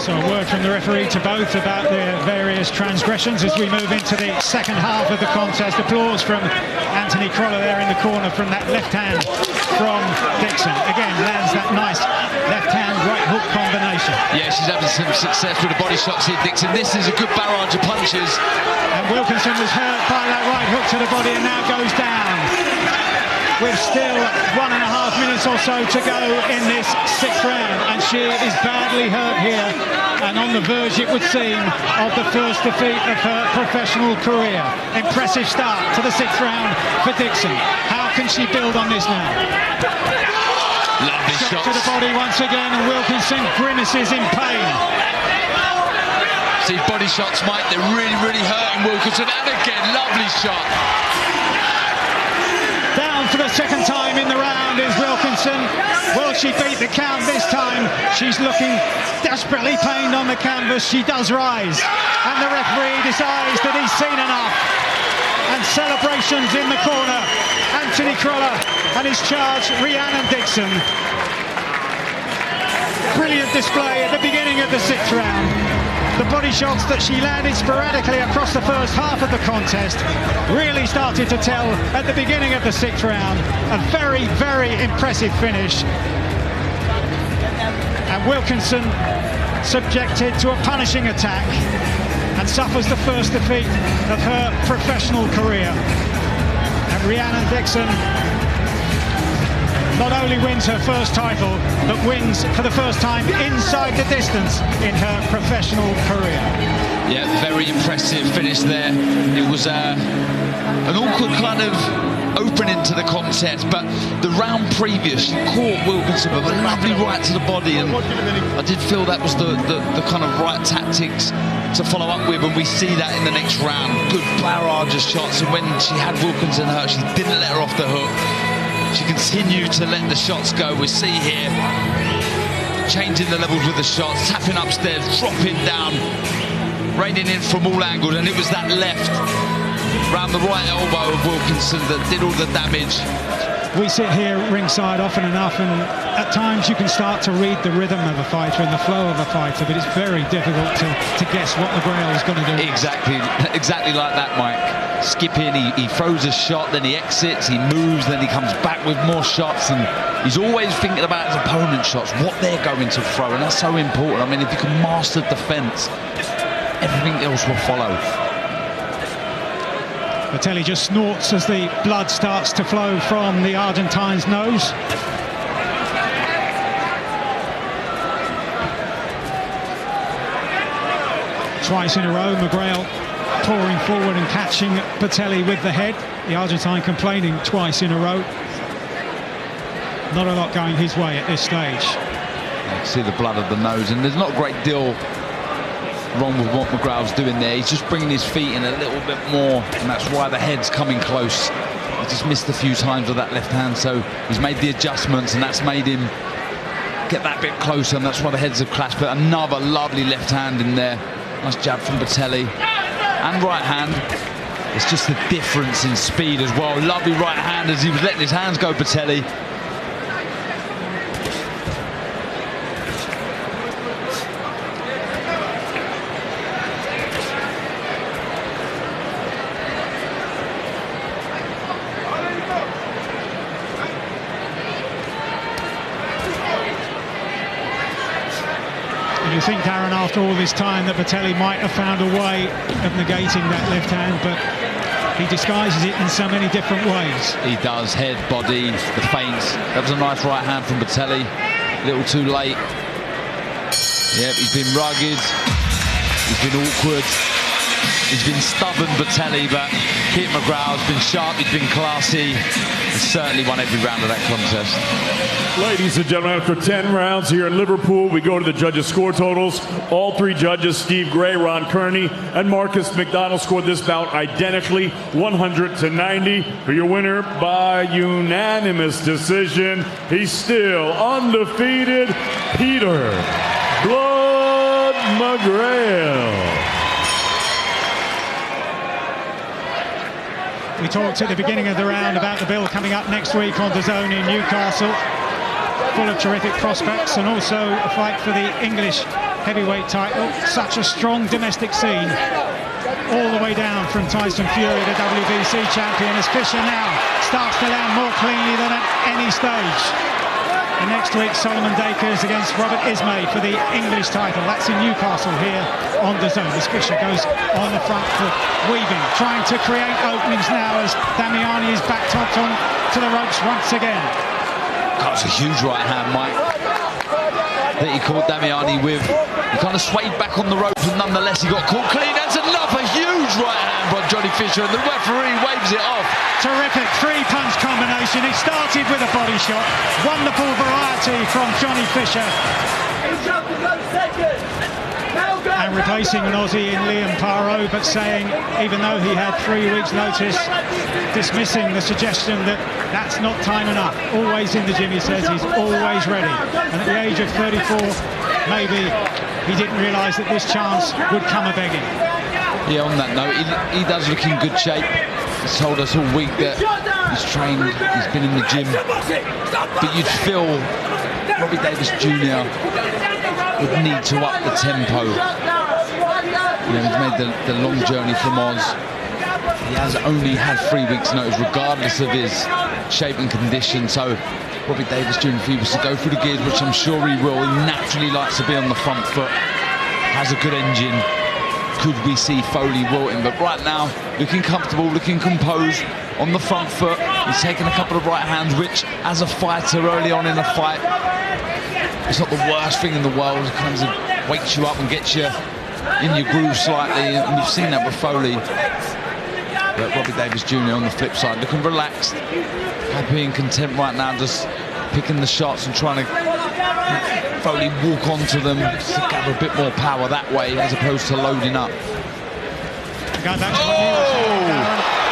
So a word from the referee to both about their various transgressions as we move into the second half of the contest. Applause from Anthony Crolla there in the corner from that left hand from Dixon. Again, lands that nice left hand right hook combination. Yeah, she's having some success with the body shots here, Dixon. This is a good barrage of punches. And Wilkinson was hurt by that right hook to the body and now goes down. With still 1.5 minutes or so to go in this sixth round, and she is badly hurt here and on the verge, it would seem, of the first defeat of her professional career. Impressive start to the sixth round for Dixon. How can she build on this now? Lovely Shot shots to the body once again, and Wilkinson grimaces in pain. See body shots, Mike, they're really hurting Wilkinson, and again, lovely shot. Down for the second time in the round is Wilkinson. Will she beat the count this time? She's looking desperately pained on the canvas. She does rise, and the referee decides that he's seen enough. And celebrations in the corner. Anthony Crolla and his charge, Rhiannon Dixon. Brilliant display at the beginning of the sixth round. The body shots that she landed sporadically across the first half of the contest really started to tell at the beginning of the sixth round. A very impressive finish. And Wilkinson subjected to a punishing attack and suffers the first defeat of her professional career. And Rhiannon Dixon not only wins her first title, but wins for the first time inside the distance in her professional career. Yeah, very impressive finish there. It was an awkward kind of opening to the contest, but the round previous, she caught Wilkinson with a lovely right to the body, and I did feel that was the kind of right tactics to follow up with, and we see that in the next round. Good barrage of shots, and when she had Wilkinson hurt, she didn't let her off the hook. She continued to let the shots go. We see here changing the levels with the shots, tapping upstairs, dropping down, raining in from all angles, and it was that left round the right elbow of Wilkinson that did all the damage. We sit here ringside often enough, and at times you can start to read the rhythm of a fighter and the flow of a fighter, but it's very difficult to guess what McGrail is going to do. Exactly like that, Mike. Skipping, he throws a shot, then he exits, he moves, then he comes back with more shots, and he's always thinking about his opponent's shots, what they're going to throw, and that's so important. I mean, if you can master defence, everything else will follow. Botelli just snorts as the blood starts to flow from the Argentine's nose. Twice in a row, McGrail pouring forward and catching Botelli with the head. The Argentine complaining twice in a row. Not a lot going his way at this stage. You can see the blood of the nose, and there's not a great deal wrong with what McGrail's doing there. He's just bringing his feet in a little bit more, and that's why the head's coming close. He just missed a few times with that left hand, so he's made the adjustments, and that's made him get that bit closer, and that's why the heads have clashed. But another lovely left hand in there. Nice jab from Botelli. And right hand. It's just the difference in speed as well. Lovely right hand as he was letting his hands go, Botelli. You think, Darren, after all this time that Botelli might have found a way of negating that left hand, but he disguises it in so many different ways. He does, head, body, the feints. That was a nice right hand from Botelli. A little too late. Yep, he's been rugged. He's been awkward. He's been stubborn, Botelli, but Keith McGrail's been sharp, he's been classy. He's certainly won every round of that contest. Ladies and gentlemen, after 10 rounds here in Liverpool, we go to the judges' score totals. All three judges, Steve Gray, Ron Kearney, and Marcus McDonald, scored this bout identically, 100-90. For your winner by unanimous decision, he's still undefeated, Peter Blood McGrail. We talked at the beginning of the round about the bill coming up next week on DAZN in Newcastle, full of terrific prospects, and also a fight for the English heavyweight title. Such a strong domestic scene, all the way down from Tyson Fury, the WBC champion, as Fisher now starts to land more cleanly than at any stage. And next week, Solomon Dakers against Robert Ismay for the English title. That's in Newcastle here on DAZN. As Fisher goes on the front foot, weaving, trying to create openings now as Damiani is back topped on to the ropes once again. That's a huge right hand, Mike, that he caught Damiani with. He kind of swayed back on the ropes, and nonetheless he got caught clean. That's another huge right hand by Johnny Fisher, and the referee waves it off. Terrific three-punch combination. He started with a body shot. Wonderful variety from Johnny Fisher. And replacing an Aussie in Liam Parot, but saying, even though he had 3 weeks' notice, dismissing the suggestion that that's not time enough. Always in the gym, he says, he's always ready. And at the age of 34, maybe he didn't realise that this chance would come a-begging. Yeah, on that note, he does look in good shape. He's told us all week that he's trained, he's been in the gym. But you'd feel Robbie Davies Jr. would need to up the tempo. You know, he's made the long journey from Oz. He has only had 3 weeks' notice, regardless of his shape and condition. So Robbie Davies Jr., if he was to go through the gears, which I'm sure he will, he naturally likes to be on the front foot, has a good engine. Could we see Foley wilting? But right now, looking comfortable, looking composed on the front foot. He's taken a couple of right hands, which, as a fighter early on in a fight, it's not the worst thing in the world. It kind of wakes you up and gets you in your groove slightly, and we've seen that with Foley. But Robbie Davies Jr. on the flip side, looking relaxed, happy and content right now, just picking the shots and trying to Foley walk onto them to gather a bit more power that way, as opposed to loading up.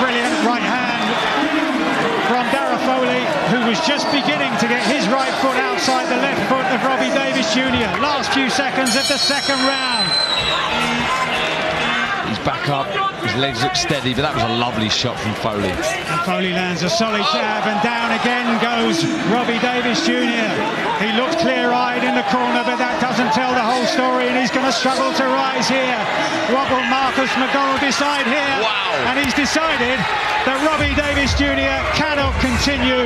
Brilliant right hand from Dara Foley, who was just beginning to get his right foot outside the left foot of Robbie Davies Jr. Last few seconds of the second round. He's back up, his legs look steady, but that was a lovely shot from Foley. And Foley lands a solid jab, and down again goes Robbie Davies Jr. He looked clear-eyed in the corner, but that doesn't tell the whole story, and he's going to struggle to rise here. What will Marcus McDonald decide here? Wow. And he's decided that Robbie Davies Jr. cannot continue,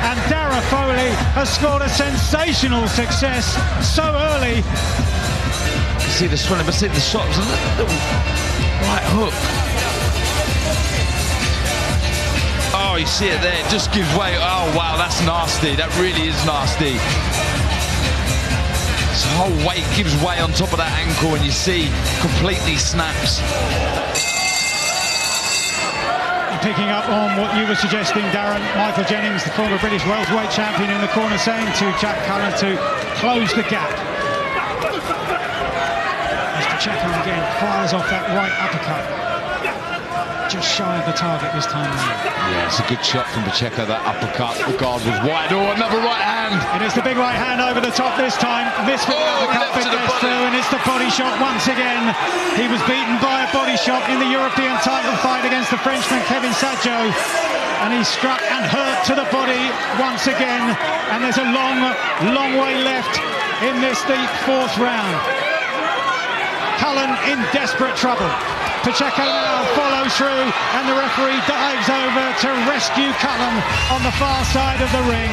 and Dara Foley has scored a sensational success so early. See the swelling, but see the shot was a little right hook. Oh, you see it there, it just gives way. Oh wow, that's nasty, that really is nasty. His whole weight gives way on top of that ankle, and you see completely snaps. Picking up on what you were suggesting, Darren, Michael Jennings, the former British welterweight champion, in the corner, saying to Jack Cullen to close the gap. Pacheco again fires off that right uppercut, just shy of the target this time around. Yeah, it's a good shot from Pacheco, that uppercut. The guard was wide. Oh, another right hand. It is the big right hand over the top this time. Missed with the uppercut, but gets through, and it's the body shot once again. He was beaten by a body shot in the European title fight against the Frenchman Kevin Sadjo, and he struck and hurt to the body once again. And there's a long way left in this, the fourth round. Cullen in desperate trouble. Pacheco now follows through, and the referee dives over to rescue Cullen on the far side of the ring.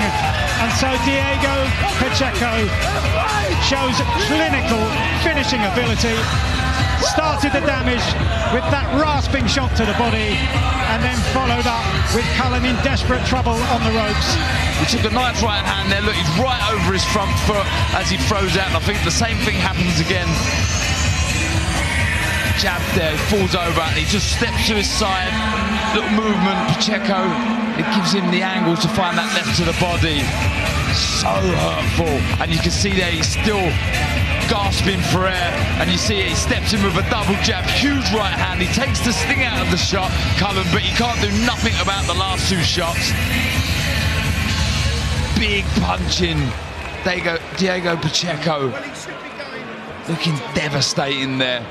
And so Diego Pacheco shows clinical finishing ability, started the damage with that rasping shot to the body, and then followed up with Cullen in desperate trouble on the ropes. He took a nice right hand there. Look, he's right over his front foot as he throws out, and I think the same thing happens again. Jab there, falls over, and he just steps to his side. Little movement, Pacheco, it gives him the angle to find that left to the body. So hurtful, and you can see there he's still gasping for air, and you see he steps in with a double jab, huge right hand. He takes the sting out of the shot, Cullen, but he can't do nothing about the last two shots. Big punching, Diego Pacheco, looking devastating there.